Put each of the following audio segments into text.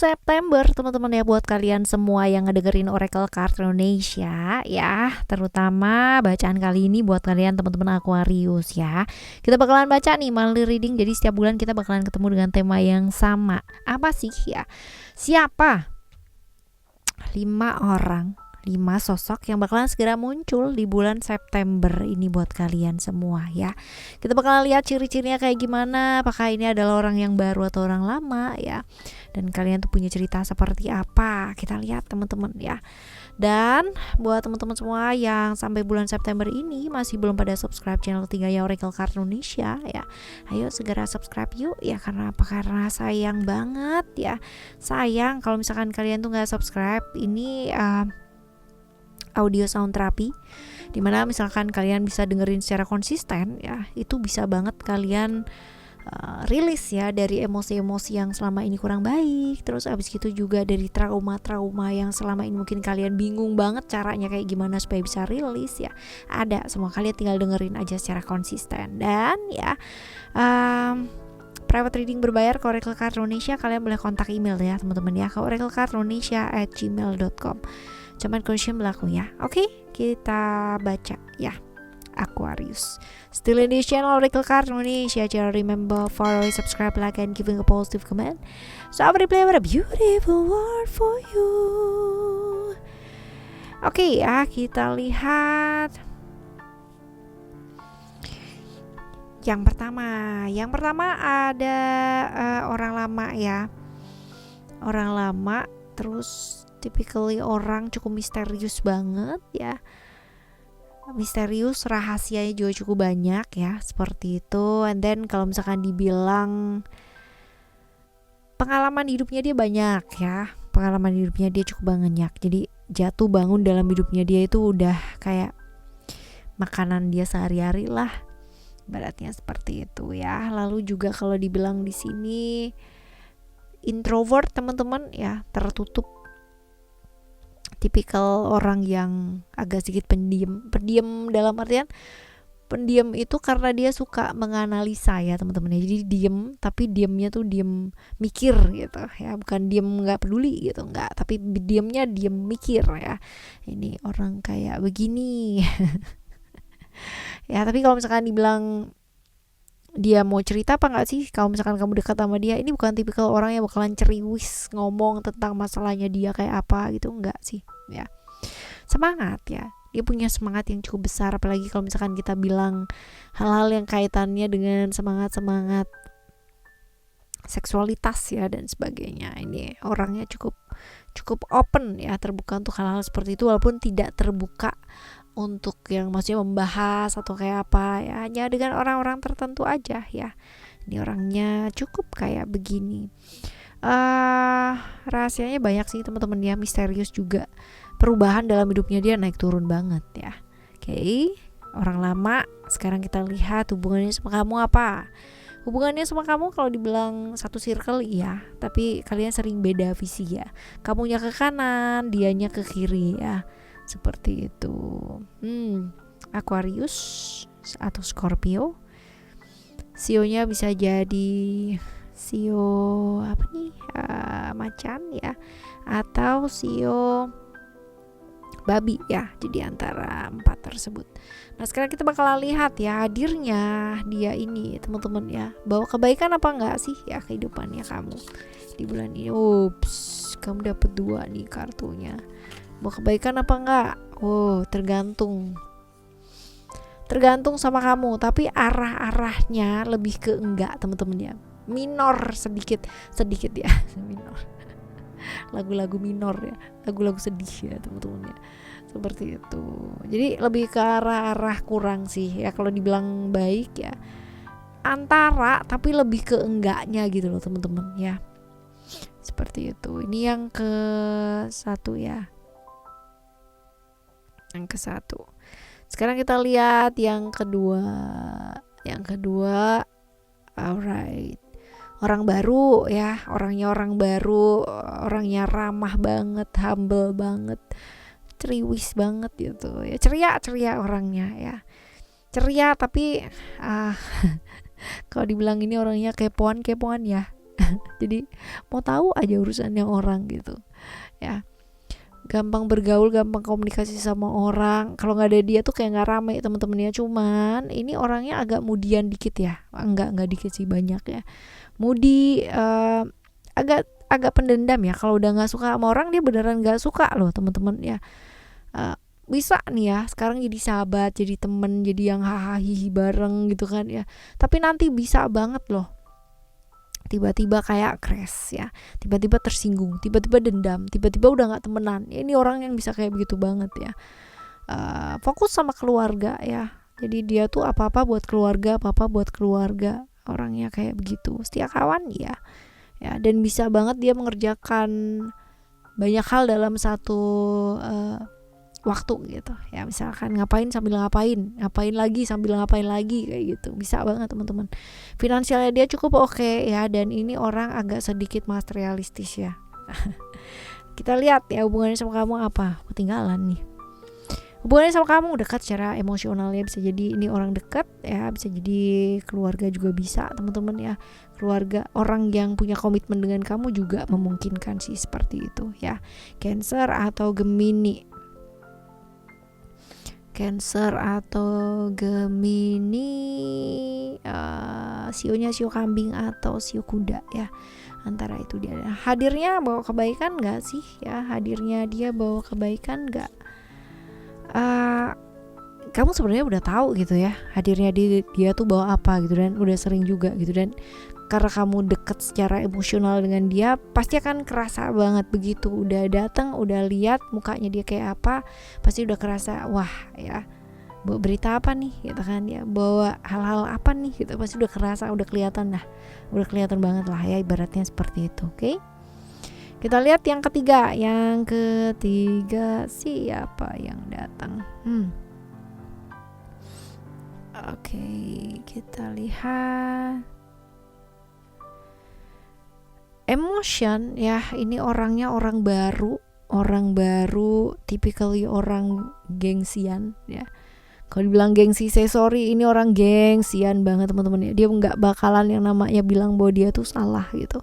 September teman-teman ya, buat kalian semua yang ngedengerin Oracle Card Indonesia ya, terutama bacaan kali ini buat kalian teman-teman Aquarius ya. Kita bakalan baca nih monthly reading, jadi setiap bulan kita bakalan ketemu dengan tema yang sama. Apa sih ya? Siapa 5 sosok yang bakalan segera muncul di bulan September ini buat kalian semua ya. Kita bakalan lihat ciri-cirinya kayak gimana, apakah ini adalah orang yang baru atau orang lama ya, dan kalian tuh punya cerita seperti apa. Kita lihat teman-teman ya. Dan buat teman-teman semua yang sampai bulan September ini masih belum pada subscribe channel 3 ya Oracle Card Indonesia ya, ayo segera subscribe yuk ya. Karena apa? Karena sayang banget ya, sayang kalau misalkan kalian tuh nggak subscribe. Ini audio sound therapy, dimana misalkan kalian bisa dengerin secara konsisten ya, itu bisa banget kalian rilis ya dari emosi-emosi yang selama ini kurang baik. Terus abis gitu juga dari trauma-trauma yang selama ini mungkin kalian bingung banget caranya kayak gimana supaya bisa rilis ya. Ada semua, kalian tinggal dengerin aja secara konsisten. Dan ya private reading berbayar ke Oracle Card Indonesia, kalian boleh kontak email ya teman-teman ya, ke oraclecardindonesia@gmail.com. Cuman condition berlaku ya. Oke, kita baca ya. Aquarius, still in this channel Oracle Card Indonesia. Jangan remember follow, subscribe, like, and giving a positive comment. So I will play with a beautiful word for you. Oke ya, kita lihat yang pertama ada orang lama ya. Orang lama, terus typically orang cukup misterius banget ya. Misterius, rahasianya juga cukup banyak ya, seperti itu. And then kalau misalkan dibilang pengalaman hidupnya dia banyak ya, pengalaman hidupnya dia cukup banyak. Jadi jatuh bangun dalam hidupnya dia itu udah kayak makanan dia sehari-hari lah, ibaratnya seperti itu ya. Lalu juga kalau dibilang di sini introvert teman-teman ya, tertutup, tipikal orang yang agak sedikit pendiam dalam artian pendiam itu karena dia suka menganalisa ya teman-teman ya. Jadi diem, tapi diemnya tuh diem mikir gitu ya, bukan diem nggak peduli gitu, nggak, tapi diemnya diem mikir ya. Ini orang kayak begini ya. Tapi kalau misalkan dibilang dia mau cerita apa enggak sih, kalau misalkan kamu dekat sama dia, ini bukan tipikal orang yang bakalan ceriwis ngomong tentang masalahnya dia kayak apa gitu, enggak sih ya. Semangat ya, dia punya semangat yang cukup besar, apalagi kalau misalkan kita bilang hal-hal yang kaitannya dengan semangat seksualitas ya dan sebagainya. Ini orangnya cukup open ya, terbuka untuk hal-hal seperti itu, walaupun tidak terbuka untuk yang maksudnya membahas atau kayak apa ya, hanya dengan orang-orang tertentu aja ya. Ini orangnya cukup kayak begini. Rahasianya banyak sih teman-teman ya, misterius juga. Perubahan dalam hidupnya dia naik turun banget ya. Oke, orang lama. Sekarang kita lihat hubungannya sama kamu apa. Hubungannya sama kamu kalau dibilang satu circle iya, tapi kalian sering beda visi ya. Kamunya ke kanan, dianya ke kiri ya. Seperti itu. Aquarius atau Scorpio. Sionya bisa jadi sio apa nih? Macan ya, atau sio babi ya. Jadi antara 4 tersebut. Nah, sekarang kita bakalan lihat ya hadirnya dia ini teman-teman ya. Bawa kebaikan apa enggak sih ya kehidupannya kamu di bulan ini. Ups, kamu dapat 2 nih kartunya. Bawa kebaikan apa enggak? Tergantung sama kamu, tapi arah-arahnya lebih ke enggak teman-teman ya. Minor sedikit ya. Minor. Lagu-lagu minor ya, lagu-lagu sedih ya teman-teman ya. Seperti itu. Jadi lebih ke arah kurang sih ya. Kalau dibilang baik ya antara, tapi lebih ke enggaknya gitu loh teman-teman ya. Seperti itu. Ini yang ke-1 ya. Yang ke-1. Sekarang kita lihat yang kedua. Alright. Orang baru ya, orangnya orang baru, orangnya ramah banget, humble banget, ceriwis banget gitu ya, ceria orangnya ya. Ceria tapi kalau dibilang ini orangnya kepoan ya. Jadi mau tahu aja urusannya orang gitu ya. Gampang bergaul, gampang komunikasi sama orang. Kalau nggak ada dia tuh kayak nggak rame teman-temannya. Cuman ini orangnya agak mudian dikit ya. Nggak dikit sih, banyak ya. Mudi, agak agak pendendam ya. Kalau udah nggak suka sama orang, dia beneran nggak suka loh teman-teman ya. Bisa nih ya sekarang jadi sahabat, jadi temen, jadi yang hahaha bareng gitu kan ya. Tapi nanti bisa banget loh tiba-tiba kayak crash ya, tiba-tiba tersinggung, tiba-tiba dendam, tiba-tiba udah nggak temenan. Ini orang yang bisa kayak begitu banget ya. Fokus sama keluarga ya, jadi dia tuh apa-apa buat keluarga, apa-apa buat keluarga. Orangnya kayak begitu, setia kawan ya, ya. Dan bisa banget dia mengerjakan banyak hal dalam satu waktu gitu ya. Misalkan ngapain sambil ngapain lagi sambil ngapain lagi, kayak gitu. Bisa banget teman-teman. Finansialnya dia cukup oke ya, dan ini orang agak sedikit materialistis ya. Kita lihat ya hubungannya sama kamu apa. Ketinggalan nih. Hubungannya sama kamu dekat secara emosionalnya, bisa jadi ini orang dekat ya, bisa jadi keluarga juga bisa teman-teman ya. Keluarga, orang yang punya komitmen dengan kamu juga memungkinkan sih seperti itu ya. Cancer atau Gemini. Cancer atau Gemini, sionya sio kambing atau sio kuda ya. Antara itu dia. Hadirnya bawa kebaikan gak sih ya? Hadirnya dia bawa kebaikan gak? Kamu sebenarnya udah tahu gitu ya, hadirnya dia tuh bawa apa gitu, dan udah sering juga gitu. Dan karena kamu deket secara emosional dengan dia, pasti akan kerasa banget begitu udah datang, udah lihat mukanya dia kayak apa, pasti udah kerasa wah ya, bawa berita apa nih gitu kan ya, bawa hal-hal apa nih gitu, pasti udah kerasa, udah kelihatan banget lah ya, ibaratnya seperti itu. Oke? Kita lihat yang ketiga siapa yang datang? Oke, kita lihat emotion ya. Ini orangnya orang baru, typically orang gengsian ya. Kalau dibilang gengsi, saya sorry, ini orang gengsian banget teman-teman ya. Dia nggak bakalan yang namanya bilang bahwa dia tuh salah gitu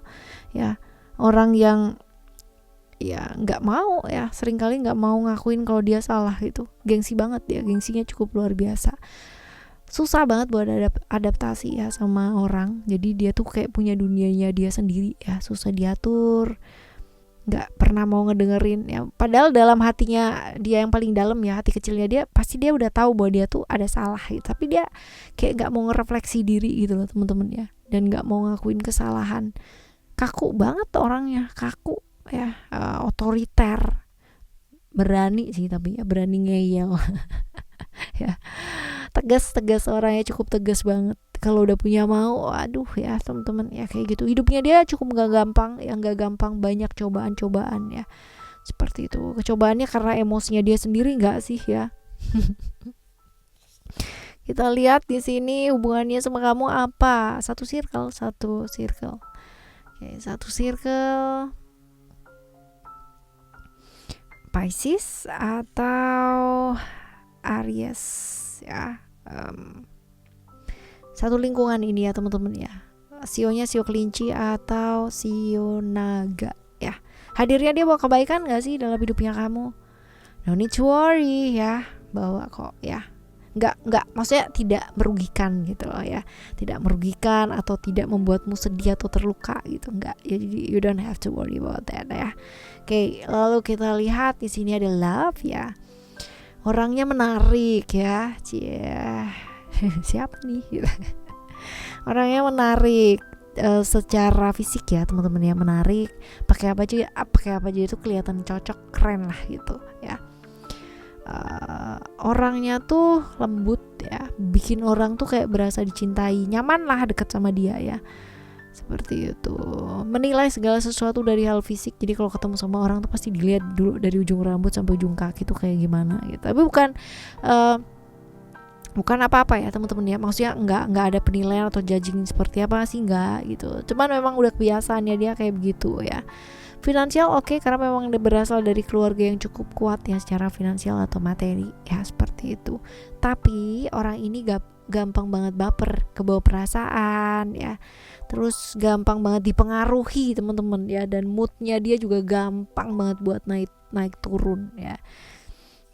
ya. Orang yang ya nggak mau ya, seringkali nggak mau ngakuin kalau dia salah gitu. Gengsi banget dia, gengsinya cukup luar biasa. Susah banget buat adaptasi ya sama orang. Jadi dia tuh kayak punya dunianya dia sendiri ya, susah diatur, nggak pernah mau ngedengerin ya. Padahal dalam hatinya dia yang paling dalam ya, hati kecilnya dia, pasti dia udah tahu bahwa dia tuh ada salah gitu. Tapi dia kayak nggak mau ngerefleksi diri gitu loh teman-teman ya, dan nggak mau ngakuin kesalahan. Kaku banget orangnya, kaku ya, otoriter, berani sih tapi ya, berani ngeyel. Ya, tegas orangnya, cukup tegas banget. Kalau udah punya mau, aduh ya teman-teman ya, kayak gitu. Hidupnya dia cukup nggak gampang, banyak cobaan ya, seperti itu. Kecobaannya karena emosinya dia sendiri nggak sih ya? Kita lihat di sini hubungannya sama kamu apa? Satu circle. Oke, satu circle. Pisces atau Aries ya. Satu lingkungan ini ya teman-teman ya. Sionya sio kelinci atau sio naga ya. Hadirnya dia bawa kebaikan gak sih dalam hidupnya kamu? No need to worry ya, bawa kok ya. Enggak, maksudnya tidak merugikan gitu loh ya. Tidak merugikan atau tidak membuatmu sedih atau terluka gitu, enggak. Jadi you don't have to worry about that ya. Oke, lalu kita lihat di sini ada love ya. Orangnya menarik ya, siapa nih? Orangnya menarik secara fisik ya teman-teman ya, menarik. Pakai apa aja itu kelihatan cocok, keren lah gitu ya. Orangnya tuh lembut ya, bikin orang tuh kayak berasa dicintai, nyaman lah deket sama dia ya. Seperti itu. Menilai segala sesuatu dari hal fisik. Jadi kalau ketemu sama orang tuh pasti dilihat dulu dari ujung rambut sampai ujung kaki tuh kayak gimana gitu. Tapi bukan apa-apa ya teman-teman ya. Maksudnya nggak ada penilaian atau judging seperti apa sih, nggak gitu. Cuman memang udah kebiasaannya dia kayak begitu ya. Finansial oke, karena memang dia berasal dari keluarga yang cukup kuat ya secara finansial atau materi ya, seperti itu. Tapi orang ini gampang banget baper, kebawa perasaan pikiran ya. Terus gampang banget dipengaruhi teman-teman ya, dan moodnya dia juga gampang banget buat naik turun ya.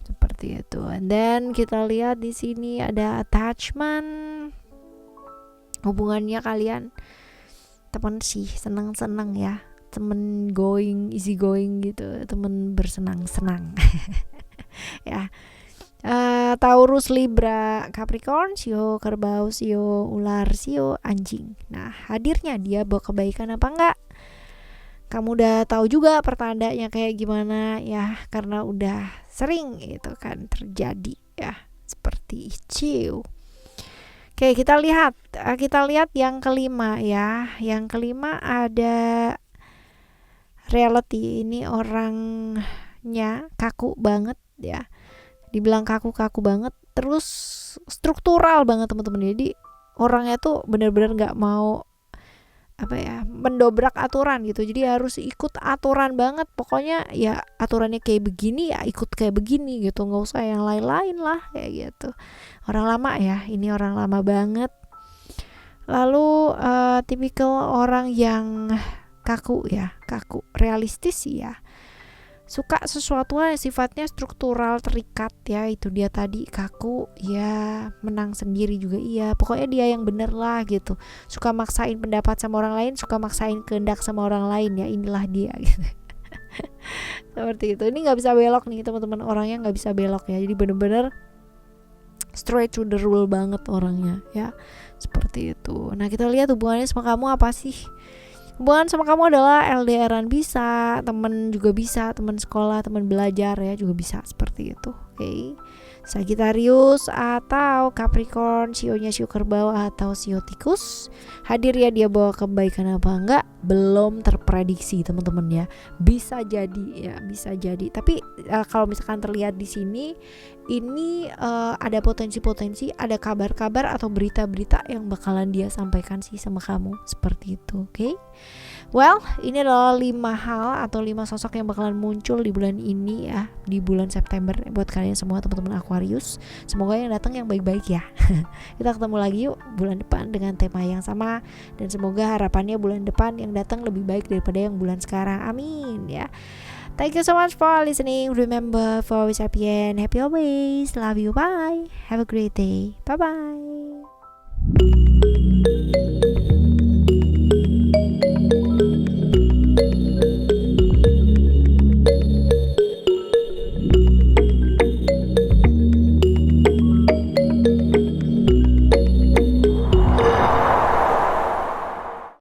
Seperti itu. And then kita lihat di sini ada attachment. Hubungannya kalian teman sih senang-senang ya, temen easy going gitu, temen bersenang-senang. Ya. Taurus, Libra, Capricorn, Sio, Kerbau, Sio, Ular, Sio, Anjing. Nah, hadirnya dia bawa kebaikan apa enggak? Kamu udah tahu juga pertandanya kayak gimana ya, karena udah sering itu kan terjadi ya, seperti itu. Oke, kita lihat yang kelima ya. Yang kelima ada reality. Ini orangnya kaku banget ya. Dibilang kaku banget, terus struktural banget teman-teman. Jadi orangnya tuh benar-benar nggak mau mendobrak aturan gitu. Jadi harus ikut aturan banget. Pokoknya ya aturannya kayak begini ya ikut kayak begini gitu. Nggak usah yang lain-lain lah kayak gitu. Orang lama ya. Ini orang lama banget. Lalu tipikal orang yang kaku, realistis ya. Suka sesuatu yang sifatnya struktural, terikat ya, itu dia tadi kaku ya, menang sendiri juga iya, pokoknya dia yang bener lah gitu. Suka maksain pendapat sama orang lain, suka maksain kehendak sama orang lain ya, inilah dia gitu. Seperti itu. Ini nggak bisa belok nih teman-teman, orangnya nggak bisa belok ya, jadi bener-bener straight to the rule banget orangnya ya, seperti itu. Nah, kita lihat hubungannya sama kamu apa sih. Hubungan sama kamu adalah LDRan bisa, teman juga bisa, teman sekolah, teman belajar ya juga bisa, seperti itu. Oke. Sagittarius atau Capricorn, sionya sio kerbau atau sio tikus. Hadir ya, dia bawa kebaikan apa enggak belum terprediksi teman-teman ya. Bisa jadi. Tapi kalau misalkan terlihat di sini ini ada potensi-potensi, ada kabar-kabar atau berita-berita yang bakalan dia sampaikan sih sama kamu, seperti itu. Oke. Well, ini adalah 5 hal atau 5 sosok yang bakalan muncul di bulan ini ya, di bulan September buat kalian semua teman-teman Aquarius. Semoga yang datang yang baik-baik ya. Kita ketemu lagi yuk bulan depan dengan tema yang sama, dan semoga harapannya bulan depan yang datang lebih baik daripada yang bulan sekarang. Amin ya. Thank you so much for listening. Remember, for always happy and happy always. Love you. Bye. Have a great day. Bye bye.